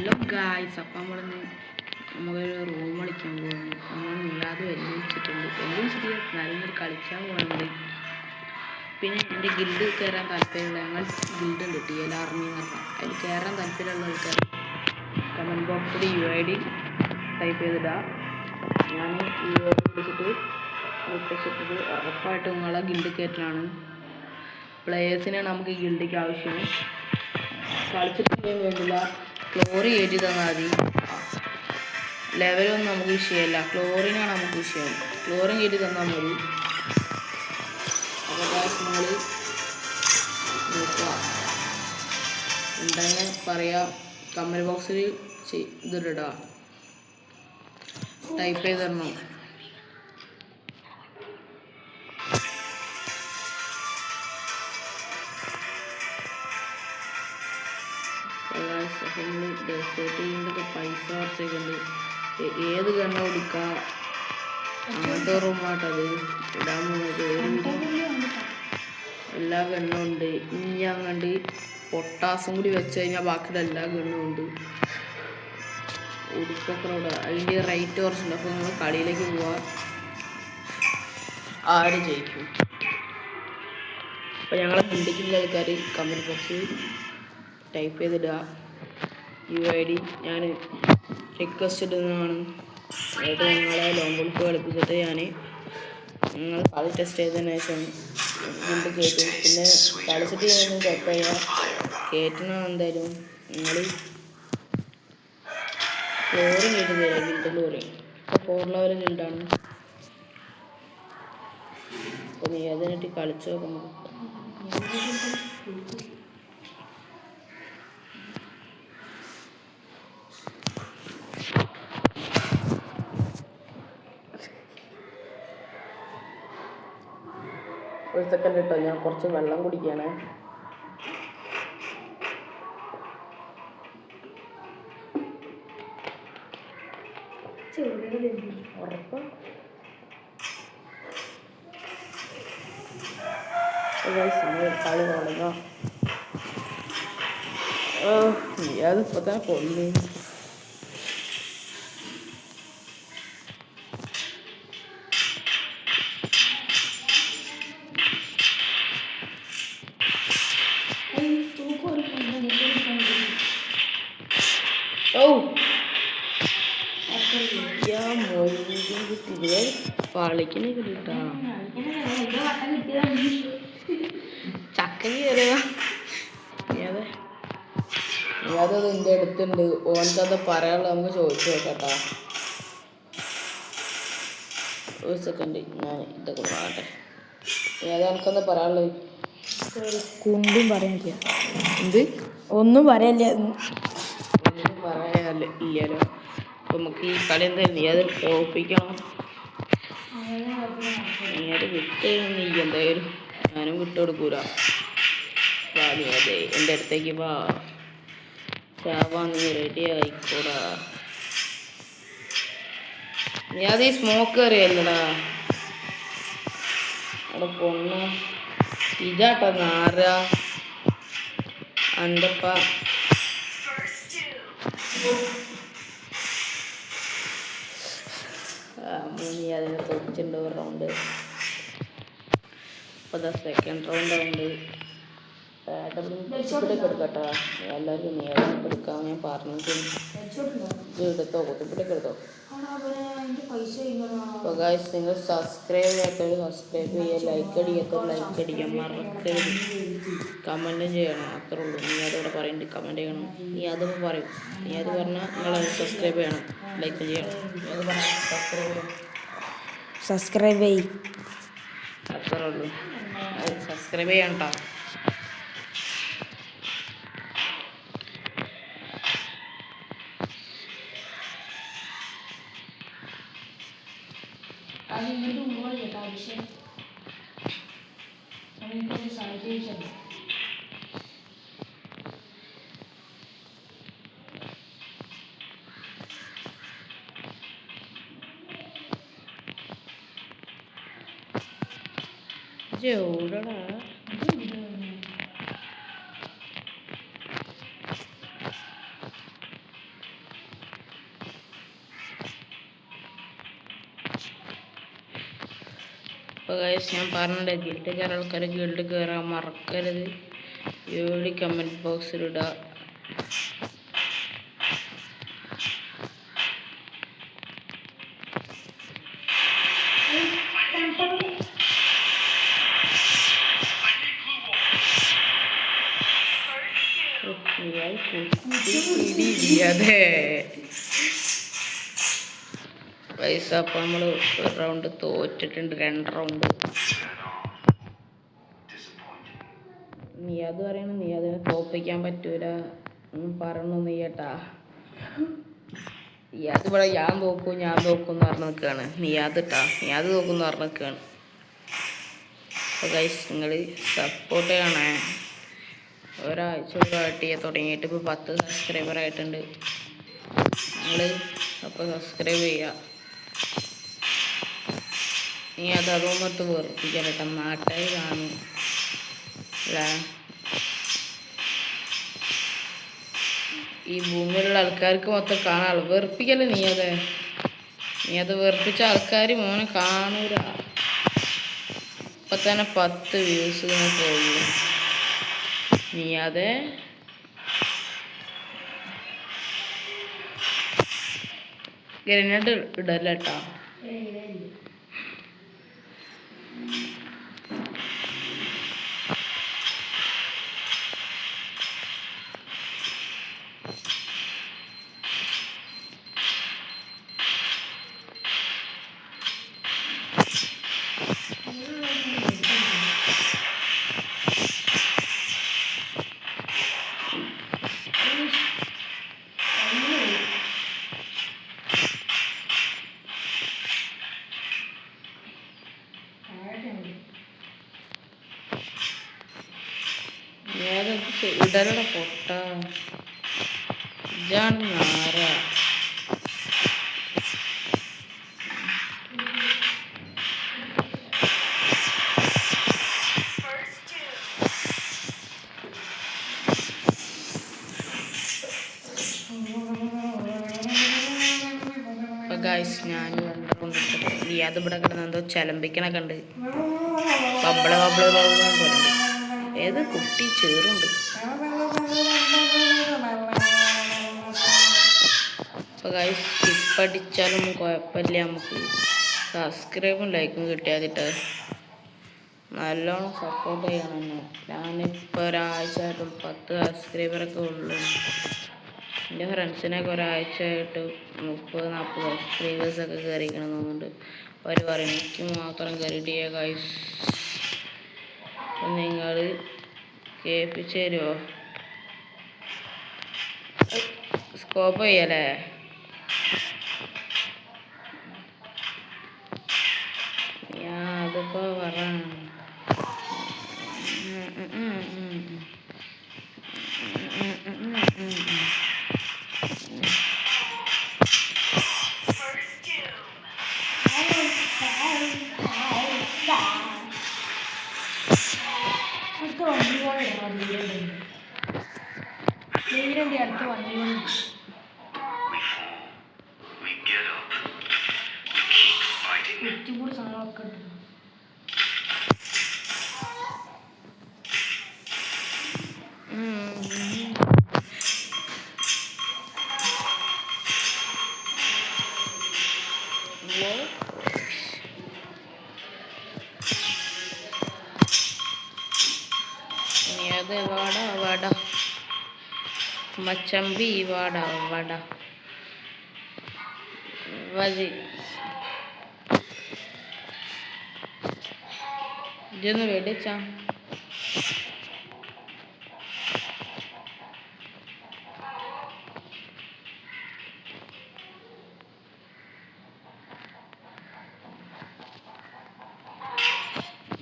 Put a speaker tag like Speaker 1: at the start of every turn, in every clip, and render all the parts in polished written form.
Speaker 1: Hello guys, അപ്പം നമ്മളൊരു room കളിക്കാൻ പോകണം. നമ്മൾ നിങ്ങളത് വെല്ലുവിളിച്ചിട്ടുണ്ട്. എന്നാലും കളിക്കാൻ പോകുന്നുണ്ട്. പിന്നെ എൻ്റെ ഗിൽഡ് കയറാൻ താല്പര്യമുള്ള ഞങ്ങൾ ഗിൽഡ് ഉണ്ട്, TL ആർമി എന്ന് പറഞ്ഞാൽ. അതിൽ കയറാൻ താല്പര്യമുള്ള ആൾക്കാർ കമൻറ്റ് ബോക്സിൽ UID ടൈപ്പ് ചെയ്തിടുക. ഞാൻ UID വിളിച്ചിട്ട് റിക്വസ്റ്റ് ഉറപ്പായിട്ട് നിങ്ങളെ ഗിൽഡ് കയറ്റാനാണ്. പ്ലേയേഴ്സിനാണ് നമുക്ക് ഗിൽഡിക്ക് ആവശ്യം. കളിച്ചിട്ടില്ലെങ്കിൽ വേണ്ടില്ല, ക്ലോറി കയറ്റി തന്നാൽ മതി. ലെവലൊന്നും നമുക്ക് വിഷയമല്ല, ക്ലോറിനാണ് നമുക്ക് വിഷയം. ക്ലോറിൻ കയറ്റി തന്നാൽ മതി. അപ്പോൾ നിങ്ങൾ നോക്കുക, ഉണ്ടെങ്കിൽ പറയാം. കമൻറ്റ് ബോക്സിൽ ഇതിടാ, ടൈപ്പ് ചെയ്ത് തരണം. പൈസ കുറച്ചൊക്കെയുണ്ട്. ഏത് ഗണ്ണ കൊടുക്കുക, അങ്ങനത്തെ റൂമാട്ടത് ഇടാൻ പോകുന്നത്. എല്ലാ ഗണ്ണും ഉണ്ട്. ഇനി അങ്ങോട്ട് പൊട്ടാസും കൂടി വെച്ച് കഴിഞ്ഞാൽ ബാക്കിയുള്ള എല്ലാ ഗണ്ണും ഉണ്ട്. ഉടുപ്പൊക്കെ ഇവിടെ അതിൻ്റെ റേറ്റ് കുറച്ചുണ്ട്. അപ്പോൾ നമ്മൾ കളിയിലേക്ക് പോവാം. ആര് ജയിക്കും? അപ്പോൾ ഞങ്ങളെ ഗിൽഡിക്കുള്ള ആൾക്കാർ കമൻറ്റ് ബോക്സിൽ ടൈപ്പ് ചെയ്തിടുക UID. ഞാൻ റിക്വസ്റ്റ് ഇടുന്നതാണ്. അതായത് നിങ്ങളെ ലോങ് ഗോൾഫ് കളിപ്പിച്ചിട്ട് നിങ്ങൾ കളി ടെസ്റ്റ് ചെയ്തതിന് ശേഷം ഗിൽഡ് കയറ്റും. പിന്നെ കളിച്ചിട്ട് ഞാനൊന്നും കുഴപ്പമില്ല, കയറ്റണം. എന്തായാലും നിങ്ങൾ ഫ്ലോറിങ് കയറ്റി തരാം. ഗിൽഡ് ഫ്ലോറിങ് ഇപ്പോൾ 4 ലെവൽ ഗിൽഡാണ്. അപ്പോൾ നീ അതിനായിട്ട് കളിച്ച് നോക്കുമ്പോൾ ഒരു സെക്കൻഡ് കേട്ടോ, ഞാൻ കുറച്ച് വെള്ളം കുടിക്കുകയാണ്. ഉറപ്പ് സമയം കളി തുടങ്ങാം. അതിപ്പോൾ തന്നെ കൊല്ലു. പാളിക്കണേ കിട്ടാ ചക്ക കയറിയതാ. അതത് എൻ്റെ അടുത്തുണ്ട്. ഓനക്കത് പറയാനുള്ള നമുക്ക് ചോദിച്ചു നോക്കട്ടാ. ഒരു സെക്കൻഡ്, ഞാൻ ഇതൊക്കെ പറയട്ടെ. ഏതാ എനിക്കെന്താ പറയാനുള്ളത്?
Speaker 2: കുണ്ടും പറയാനില്ല.
Speaker 1: എന്ത്
Speaker 2: ഒന്നും പറയാനില്ല.
Speaker 1: ഒന്നും പറയാനില്ല ഇല്ലല്ലോ. അപ്പം നമുക്ക് ഈ കളി എന്തായാലും നീ അത് തോൽപ്പിക്കണം. നീയത് വിട്ടൊന്നുമില്ല. എന്തായാലും ഞാനും വിട്ടുകൊടുക്കൂല. നീ അതെ എൻ്റെ അടുത്തേക്ക് വാ, ചാവാന്ന് റെഡി ആയിക്കോടാ. നീ അത് ഈ സ്മോക്ക് അറിയല്ലടാ അവിടെ പൊണ്ണ ഇതാട്ടോ നാറ അന്തപ്പ. നീ അതിനെ തോച്ചിട്ടുണ്ട് ഒരു റൗണ്ട്. അപ്പോൾ അതാ സെക്കൻഡ് റൗണ്ട് ആവുണ്ട്. കുത്തിപ്പിടിയൊക്കെ എടുക്കട്ടോ. എല്ലാവർക്കും നേരം എടുക്കാൻ ഞാൻ പറഞ്ഞിട്ടുണ്ട്. എടുത്തോ, കുത്തിപ്പിടിയൊക്കെ എടുത്തോ. അപ്പോൾ ഗായ്സ്, നിങ്ങൾ സബ്സ്ക്രൈബ് ചെയ്യാത്തവർ സബ്സ്ക്രൈബ് ചെയ്യുക, ലൈക്ക് അടിക്കാത്തവർ ലൈക്ക് അടിക്കാൻ മറക്കരുത്. കമൻറ്റും ചെയ്യണം, അത്രേ ഉള്ളൂ. നീ അതോടെ പറയുന്നുണ്ട്, കമൻറ്റ് ചെയ്യണം. നീ അതൊക്കെ പറയും. നീ അത് പറഞ്ഞാൽ നിങ്ങൾ സബ്സ്ക്രൈബ് ചെയ്യണം, ലൈക്ക് ചെയ്യണം. നീ അത് പറഞ്ഞാൽ
Speaker 2: സബ്സ്ക്രൈബ് ചെയ്യും,
Speaker 1: അത്രേ ഉള്ളൂ. സബ്സ്ക്രൈബ് ചെയ്യണം കേട്ടോ. എവിടെടാ അപ്പോൾ ഗൈസ് ഞാൻ പറഞ്ഞിട്ട് ഗിൽഡ് കയറാൻ ആൾക്കാർ ഗിൽഡ് കയറാൻ മറക്കരുത്. വീഡിയോ കമൻറ്റ് ബോക്സിലിടുക. അതെ പൈസ. അപ്പോൾ നമ്മൾ ഒരു റൗണ്ട് തോറ്റിട്ടുണ്ട്, 2 റൗണ്ട്. നീ അത് പറയണ, നീ അതിനെ തോപ്പിക്കാൻ പറ്റൂല പറഞ്ഞു നീ കേട്ടാ. നീ അത് ഇവിടെ ഞാൻ തോക്കും എന്ന് പറഞ്ഞ് നിൽക്കുകയാണ്. നീ അത് തോക്കും പറഞ്ഞ് നിൽക്കുകയാണ്. അപ്പോൾ ഗൈസ് നിങ്ങൾ സപ്പോർട്ട് ചെയ്യണേ. ഒരാഴ്ച തുടങ്ങിയിട്ട് ഇപ്പോൾ 10 സബ്സ്ക്രൈബർ ആയിട്ടുണ്ട്. നിങ്ങൾ അപ്പോൾ സബ്സ്ക്രൈബ് ചെയ്യുക. നീ അതൊന്നിട്ട് വെറുപ്പിക്കാൻ കേട്ടോ, നാട്ടുകാർ കാണും അല്ലേ. ഈ ഭൂമിയിലുള്ള ആൾക്കാർക്ക് മൊത്തം കാണാൻ വെറുപ്പിക്കല്ലേ നീ അത് വെറുപ്പിച്ച ആൾക്കാർ മോനെ കാണൂല. ഇപ്പം തന്നെ 10 വ്യൂസ് പോകും. നീ അത് ഗ്രനേഡ് ഇടല്ല കേട്ടോ. ഇടലട പൊട്ട ഇതാണ് നാര. അപ്പോൾ ഗൈസ് ഞാൻ ഈ അത് ഇവിടെ കിടന്ന് എന്തോ ചലമ്പിക്കണൊക്കെ ഉണ്ട്. ബബ്ബള് പോലുണ്ട്. ഏത് കുട്ടി ചേറുണ്ട്. അപ്പോൾ ഗൈസ് സ്കിപ്പടിച്ചാലൊന്നും കുഴപ്പമില്ല. നമുക്ക് സബ്സ്ക്രൈബും ലൈക്കും കിട്ടിയാതിട്ട് നല്ലോണം സപ്പോർട്ട് ചെയ്യണം എന്നെ. ഞാനിപ്പോൾ ഒരാഴ്ചയായിട്ടും 10 സബ്സ്ക്രൈബറൊക്കെ ഉള്ളു. എൻ്റെ ഫ്രണ്ട്സിനൊക്കെ ഒരാഴ്ചയായിട്ട് 30-40 സബ്സ്ക്രൈബേഴ്സൊക്കെ കയറിക്കണം എന്നുണ്ട്. അവർ പറയും എനിക്ക് മാത്രം കയറിയിട്ടില്ല ഗൈസ്. അപ്പം നിങ്ങൾ കേൾപ്പിച്ച് തരുമോ? സ്കോപ്പ് ചെയ്യല്ലേ? ഞാൻ അതിപ്പോൾ പറയാം. അത് വട മച്ചമ്പി വട വജി ഇതൊന്ന് വെടിച്ചാ.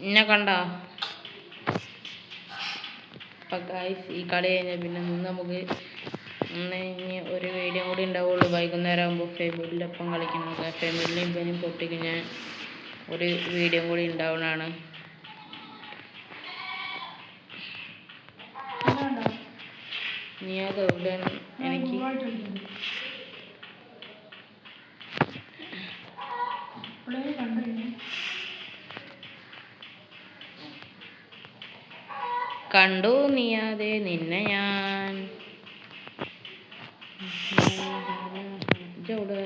Speaker 1: എന്നെ കണ്ടോ? അപ്പം ഗൈസ് ഈ കളി കഴിഞ്ഞാൽ പിന്നെ നമുക്ക് ഇനി ഒരു വീഡിയോ കൂടി ഉണ്ടാവുള്ളൂ. വൈകുന്നേരം ആകുമ്പോൾ ഫാമിലിയിലൊപ്പം കളിക്കണം. ഫാമിലിയും ഇവനും പൊട്ടിക്ക് ഞാൻ ഒരു വീഡിയോ കൂടി ഉണ്ടാവുന്നതാണ്. നീ അത് എവിടെയാണ്? എനിക്ക് കണ്ടു നീയാതെ നിന്നെ ഞാൻ. ഇജെവിടെ?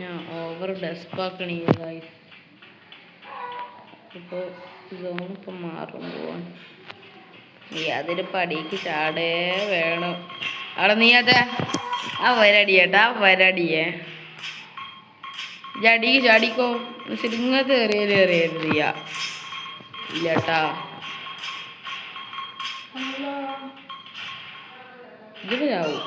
Speaker 1: ഞാൻ ഓവർ ഡെസ്പാക്കണി ഗൈസ്. ഇപ്പോൾ സോണിപ്പോൾ മാറും പോവാൻ. നീ അതിന് പടിക്ക് ചാടേ വേണം. അവിടെ നീ അതെ ആ വരടിയേട്ടാ വരടിയേ ചടി ചാടിക്കോ. സിരിങ്ങത്ത് എറിയരുത് ഇല്ലട്ടാ. ഇതിന് ചാവും.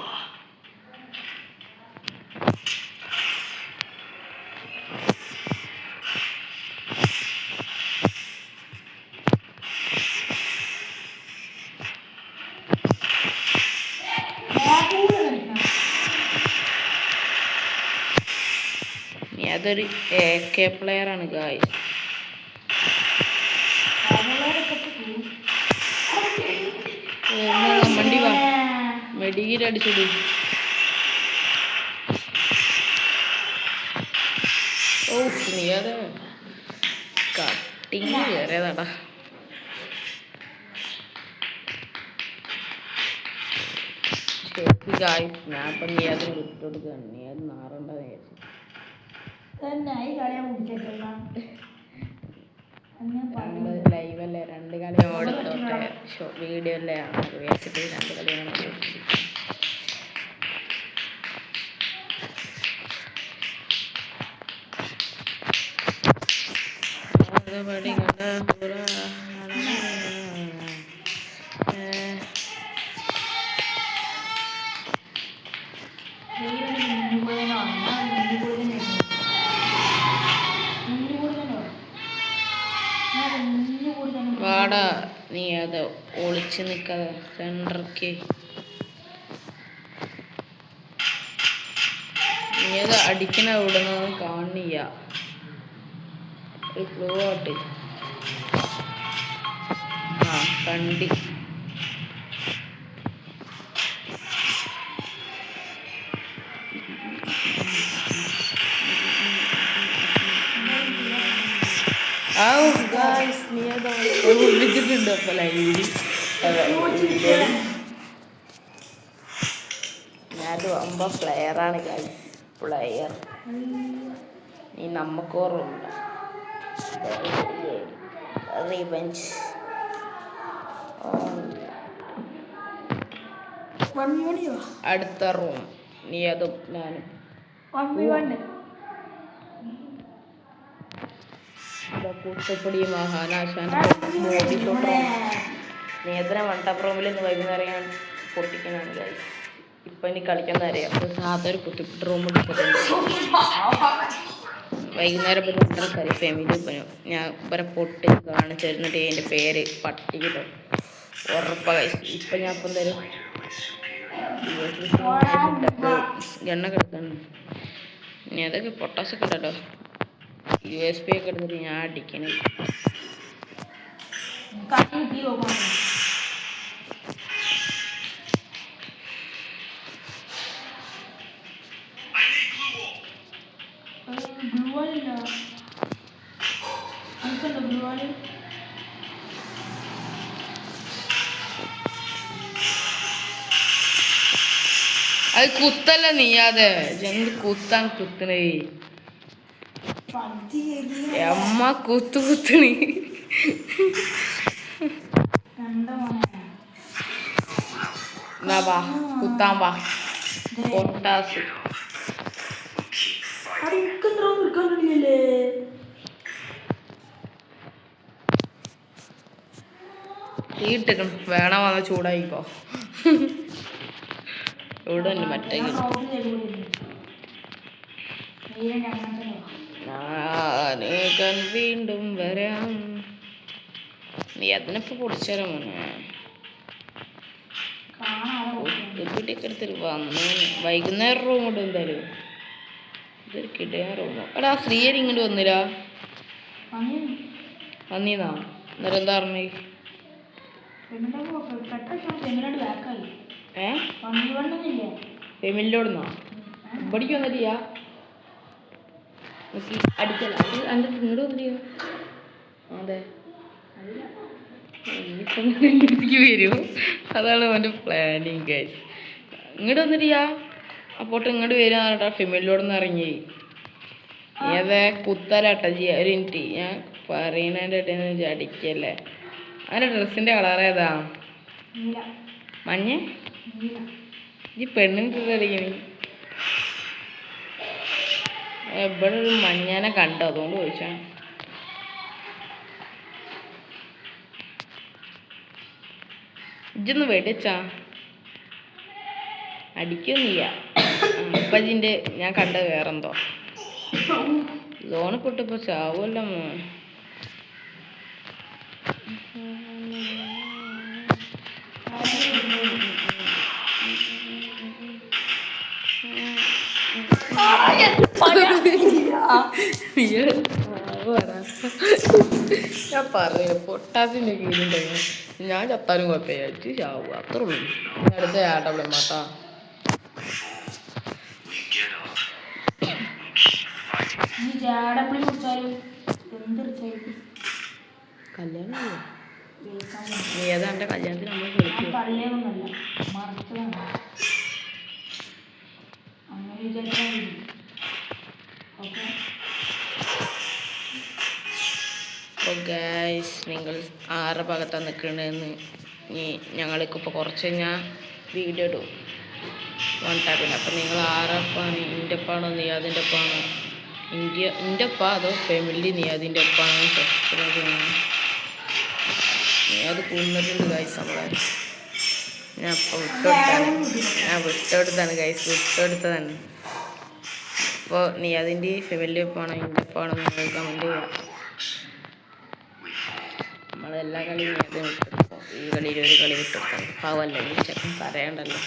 Speaker 1: അതൊരു AK പ്ലെയറാണ് ഗായ്സ്. മണ്ടി വാ മെഡിക്കൽ അടിച്ചിട്. ഓ നീ അത് കട്ടിങ് കയറിയതാടാ. ശരി ഗായ്സ്, ഞാൻ ഇപ്പം നീ അത് വിട്ടുകൊടുക്കുകയാണ്. നീ അത് നാറണ്ട വിചാരിച്ചു. ലൈവല്ലേ 2 കളി ഓടത്തോട്ടെ. വീഡിയോ അല്ലേ വിചാരിച്ചിട്ട് 2 കളിയാണ്. വാടാ നീ അത് ഒളിച്ച് നിൽക്കാതെ സെൻറ്റർക്ക്. നീ അത് അടിക്കണ ഇവിടുന്ന് കാണില്ല. ഒരു ക്ലൂ ആട്ട്. ആ കണ്ടി. നീ അത് വിളിച്ചിട്ടുണ്ട് അപ്പൊ ലൈവില്. ഞാനത് വമ്പ പ്ലെയറാണ് ഗൈസ്. പ്ലെയർ നീ നമുക്കോറുണ്ട്. റിവെഞ്ച് അടുത്ത റൂം. നീ അതും ഞാനും കൂട്ടപ്പൊടി മഹാനാശാൻ ബോഡി ഷോട്ട്. നീ എത്ര വണ്ടപ്രോമിൽ ഇന്ന് വൈകുന്നേരം ഞാൻ പൊട്ടിക്കാനാണ് ഗൈസ്. ഇപ്പം ഇനി കളിക്കുന്ന അറിയാം. സാധാ ഒരു കുത്തിപ്പിട്ട് റൂം എടുത്തിട്ടുണ്ട്. വൈകുന്നേരം ഇപ്പം കറി ഫാമിലി ഇപ്പം ഞാൻ ഇവരെ പൊട്ടി കാണിച്ചു തരുന്നിട്ട് എൻ്റെ പേര് പട്ടിക്കിട്ടോ ഉറപ്പാ ഗൈസ്. ഇപ്പം ഞാൻ ഇപ്പം തരും ഗണ്ണ കിടക്കുന്നു. ഇനി അതൊക്കെ പൊട്ടാസൊക്കെ ഉണ്ടല്ലോ. USB ഒക്കെ എടുത്തിട്ട് ഞാൻ അടിക്കണേ. അത് കുത്തല്ല നീയാതെ എന്ത് കുത്താൻ കുത്തണേ അമ്മ കുത്തുണി. വാ കുത്താൻ വാ പൊട്ടാസ്. തീട്ടിക്കണം വേണം വന്ന ചൂടായിക്കോ. ഇവിടെ ഉണ്ട് മറ്റേ ഞാൻ വീണ്ടും വരാം. നീ അതിനിപ്പോ പൊടിച്ചാലോ മോനെ. കുട്ടിയൊക്കെ എടുത്തിട്ട് വന്ന് വൈകുന്നേരം റൂം കൊണ്ട് എന്തായാലും ഇതൊരു കിടയാ റൂമോ. എടാ ശ്രീയരി ഇങ്ങോട്ട് വന്നില്ല. വന്നീന്നാ എന്നിട്ട് എന്താ പറഞ്ഞേ? ഫെമിലിയോടുന്നോ ഇവിടേക്ക് വന്നിട്ടില്ല. അടിക്കല അത് എൻ്റെ ഇങ്ങോട്ട് വന്നിട്ടില്ല. അതെ എനിക്ക് വരും, അതാണ് അവൻ്റെ പ്ലാനിങ് ഗൈസ്. ഇങ്ങോട്ട് വന്നിട്ടില്ല, അപ്പോട്ട് ഇങ്ങോട്ട് വരാ ഫെമിലിയോട് നിന്ന് ഇറങ്ങി. ഏതേ കുത്തലാട്ട ചെയ്യാ. ഒരു മിനിറ്റ് ഞാൻ പറയുന്നതിൻ്റെ ഇടയിൽ അടിക്കല്ലേ. അവൻ്റെ ഡ്രസ്സിൻ്റെ കളർ ഏതാ? മഞ്ഞ. ഈ പെണ്ണിൻ്റെ അടിക്കണി എവിടെ ഒരു മഞ്ഞാനെ കണ്ടോ, അതുകൊണ്ട് ചോദിച്ചാ. ഇജ്ജൊന്ന് വെടിച്ചാ അടിക്കൊന്നുമില്ല. അപ്പജിൻ്റെ ഞാൻ കണ്ടത് വേറെന്തോ ലോണ് പൊട്ടിപ്പോൾ ചാവുമല്ലോ. ഞാൻ പറഞ്ഞു പൊട്ടാസിൻ്റെ കീഴിലുണ്ടെങ്കിൽ ഞാൻ ചത്താനും കുഴപ്പമില്ല, അടിച്ച് ചാവുക അത്രേ ഉള്ളൂ. അടുത്ത ആട്ടവിടെ മാട്ടാ. കല്യാണം നീ ഏതാ എൻ്റെ കല്യാണത്തിന് നമ്മൾ വിളിക്കും. അപ്പോൾ ഗൈസ് നിങ്ങൾ ആരുടെ ഭാഗത്താണ് നിൽക്കണമെന്ന് ഞങ്ങൾക്കിപ്പോൾ കുറച്ച് കഴിഞ്ഞാൽ വീഡിയോ ഇടും വൺ. അപ്പം നിങ്ങൾ ആരപ്പാണ്? എൻ്റെ ഒപ്പാണോ നിയാദിൻ്റെ ഒപ്പാണോ? എൻ്റെ ഒപ്പ അതോ ഫാമിലി നിയാദിൻ്റെ ഒപ്പാണോ? സബ്സ്ക്രൈബ് ചെയ്യണം. നിയാദ് കൊന്നിട്ടുണ്ട് ഗൈസ് നമ്മളെ. ഞാൻ ഇപ്പോൾ വിട്ടെടുത്താണ് ഗൈസ്, വിട്ടെടുത്തതാണ്. അപ്പോൾ നിയാദിൻ്റെ ഫാമിലി ഒപ്പാണോ എൻ്റെ ഒപ്പാണോ നിങ്ങൾ കമൻറ്റ് ചെയ്യാം. നമ്മളെല്ലാ കളിയും നിയാദ് വിട്ടെടുക്കും. ഈ കളിയിൽ ഒരു കളി വിട്ടെടുക്കണം. പാവല്ല ഈ ചെക്കൻ പറയണ്ടല്ലോ.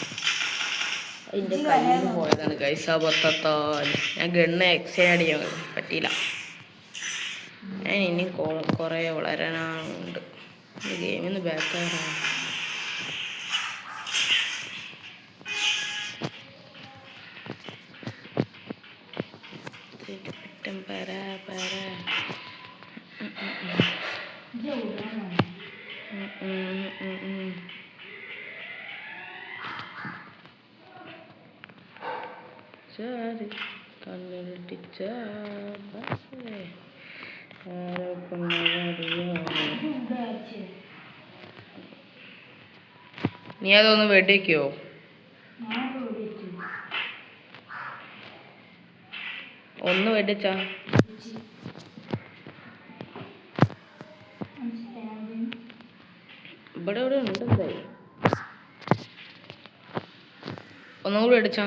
Speaker 1: അതിൻ്റെ കയ്യിൽ നിന്ന് പോയതാണ് ഗൈസ്. ആ പൊത്തത്താൽ ഞാൻ ഗണ്ണ് എക്സൈഡ് ചെയ്യാൻ പറ്റിയില്ല. ഞാൻ ഇനി കുറേ വളരാനുണ്ട്. ഗെയിമിൽ നിന്ന് ബാക്കാണ്. ചാരി കണ്ണിട്ടിച്ച നീ അതൊന്ന് വെടിക്കോ? ഒന്ന് വെടിച്ചാ ഇവിടെ ഇവിടെ ഉണ്ട്. എന്തായി ഒന്നും കൂടി വെടിച്ചാ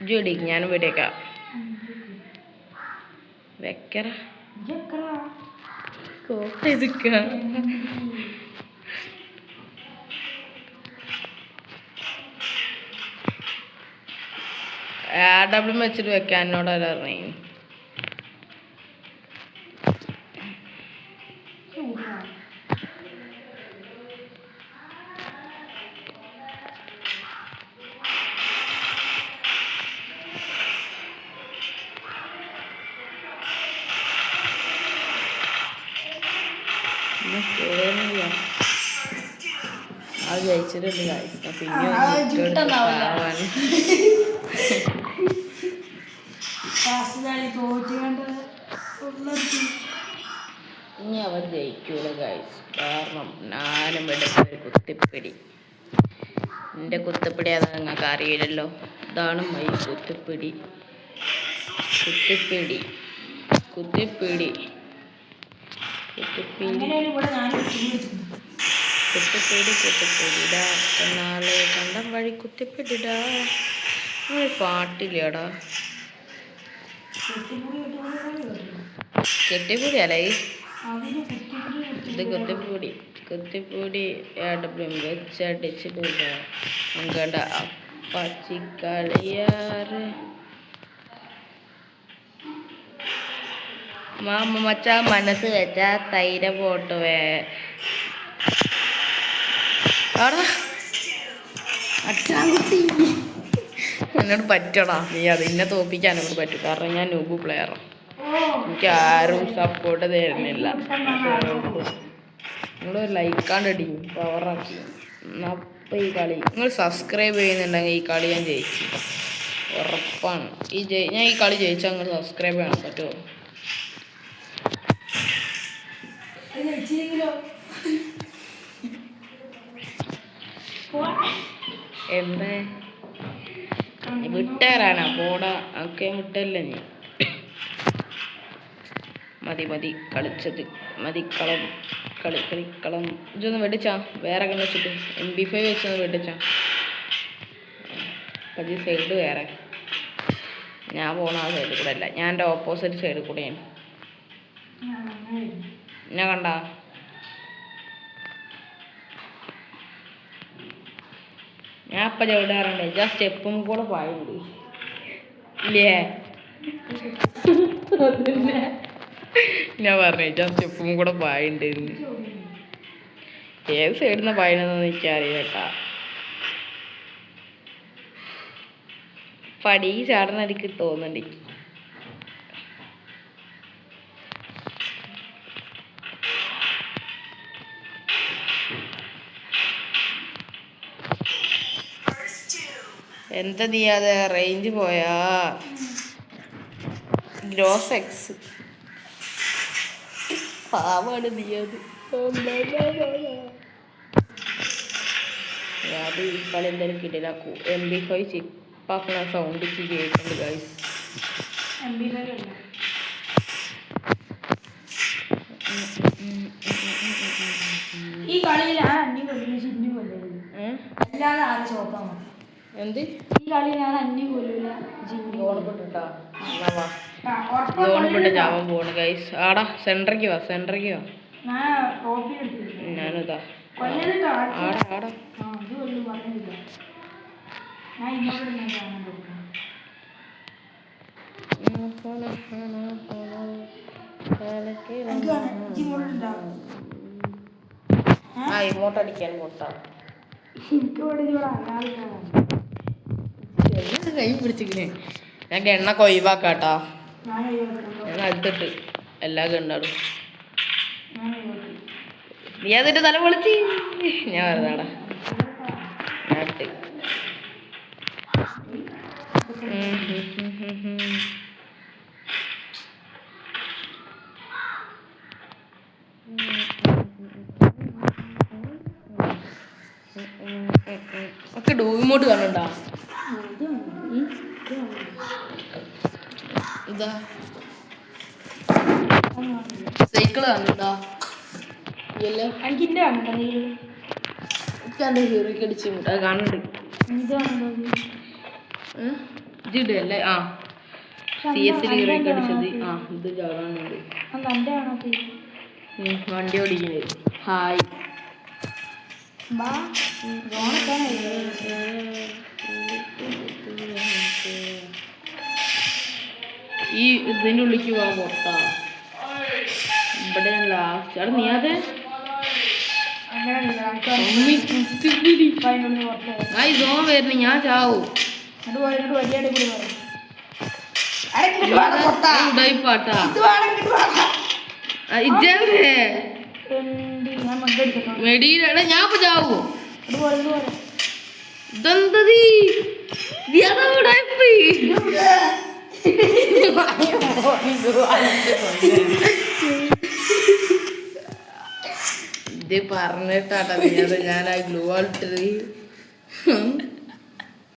Speaker 1: വെടിക്ക്. ഞാനും വെടിയേക്കാം. വെക്കറ AW വെച്ചിട്ട് വെക്കാൻ എന്നോടല്ല പറഞ്ഞു. അത് ജയിച്ചിട്ടുണ്ട് പിന്നെ ഇനി അവൻ ജയിക്കൂല ഗൈസ്. കാരണം ഞാനും എടുത്തൊരു കുത്തിപ്പിടി. എൻ്റെ കുത്തിപ്പിടി അതാണ് നിങ്ങൾക്ക് അറിയില്ലല്ലോ. ഇതാണ് മൈ കുത്തിപ്പിടി. കുത്തിപ്പിടി കുത്തിപ്പിടി കുത്തിപ്പിടിടാ നാളെ കണ്ടം വഴി കുത്തിപ്പിടിടാ. പാട്ടില്ലടാ. കെട്ടിപ്പൊടി അല്ലേ ഇത്? കുത്തിപ്പൊടി കുത്തിപ്പൊടി AW വെച്ചടിച്ചിട്ടില്ല. അങ്ങടെ അപ്പച്ചിക്കളിയാറ് മാമ മച്ച മനസ്സ് വെച്ച തൈര പോട്ടുവേ അച്ചാൻകുട്ടി എന്നോട് പറ്റടാ നീ അത് എന്നെ തോപ്പിക്കാൻ എന്നോട് പറ്റും കാരണം ഞാൻ നൂബ് പ്ലെയറാണ് എനിക്ക് ആരും സപ്പോർട്ട് തരുന്നില്ല നിങ്ങൾ ലൈക്കാണ്ടടി പവറാക്കി അപ്പം ഈ കളി നിങ്ങൾ സബ്സ്ക്രൈബ് ചെയ്യുന്നുണ്ടെങ്കിൽ ഈ കളി ഞാൻ ജയിച്ചു ഉറപ്പാണ് ഞാൻ ഈ കളി ജയിച്ചാൽ നിങ്ങൾ സബ്സ്ക്രൈബ് ചെയ്യാൻ പറ്റുമോ എന്തേ വിട്ടേറാനാ പോടാ ഒക്കെ വിട്ടല്ലേ നീ മതി മതി കളിച്ചത് മതി കളിക്കളം ഇതൊന്ന് വെടിച്ചാ വേറെ കണ്ണ് വെച്ചിട്ട് MP5 വെച്ചൊന്ന് വെടിച്ചാ പതി സൈഡ് വേറെ ഞാൻ പോണ ആ സൈഡിൽ കൂടെ അല്ല ഞാൻ എൻ്റെ ഓപ്പോസിറ്റ് സൈഡിൽ കൂടെയാണ് ഞാൻ കണ്ടാ ഞാൻ അപ്പം ചവിടാറുണ്ട് ഞാൻ സ്റ്റെപ്പും കൂടെ പായുണ്ട് ഇല്ലേ ഞാൻ പറഞ്ഞു ഞാൻ സ്റ്റെപ്പും കൂടെ പായുണ്ട് ഏത് സൈഡിൽ നിന്ന് പായണെന്ന് എനിക്കറിയാം കേട്ടാ പടി ചാടണ എനിക്ക് തോന്നുന്നുണ്ട് എന്താ നീയാതെ റേഞ്ച് പോയാ ഗ്രോസ് എക്സ് പാവാണ് നീയത് അത് ഈ കളി എന്തായാലും കിട്ടില്ല MP5 ചിപ്പാക്കണ സൗണ്ട് കേൾക്കുന്നുണ്ട് ഗൈസ്
Speaker 2: ഈ കളിയിൽ ഞാൻ അന്യം കൊല്ലില്ല ചിന്നി കൊല്ലുള്ളൂ അല്ലാതെ ആരും ചോപ്പാണ്
Speaker 1: എന്ത്
Speaker 2: ഈ കളി ഞാൻ അന്യം കൊല്ലില്ല
Speaker 1: ഓണപ്പെട്ടിട്ടാ ഓണപ്പെട്ട് ചാവാൻ പോണ് ഗൈസ് ആടാ സെൻറ്ററിക്ക് വാ ഞാനിതാ ആടാ ആടാ ആ ഇമോട്ട് അടിക്കാൻ പൊട്ടാ കൈ പിടിച്ചിക്കണേ ഞാൻ എണ്ണ കൊയ്വാക്കാട്ടാ ഞാൻ അടുത്തിട്ട് എല്ലാ ഗണ്ണാടും നീ അതിന്റെ തല പൊളിച്ച് ഞാൻ വരുന്നാടാ നാട്ട് ഒക്കെ ഡൂമോട്ട് കാണണ്ടാ ഇതാ സൈക്കിള് കാണണ്ടാ ഇല്ലല്ലോ
Speaker 2: എനിക്കിന്റെ
Speaker 1: എൻ്റെ ഹീറോയ്ക്ക് അടിച്ച് അത് കാണുന്നുണ്ട് ഇതിടല്ലേ ആ CS ഹീറോയ്ക്ക് അടിച്ചത് ആ ഇത് കാണുന്നുണ്ട് വണ്ടി ഓടിക്കുന്നത് ഹായ് ഈ ഇതിൻ്റെ ഉള്ളിക്ക് പോവാൻ പൊട്ടാ ഇവിടെ ലാസ്റ്റ് അവിടെ നീ അതെ ആ ഇതോ വരുന്നു ഞാൻ ചാവും ഉടായിപ്പാട്ടാ ഇജേ മെഡീര ഞാൻ ഇപ്പൊ ചാവോ ഇതെന്തത് ഉടായിപ്പ് ഇത് പറഞ്ഞിട്ടാട്ടാ നീ അത് ഞാൻ ആ ഗ്ലൂ ഇട്ടത്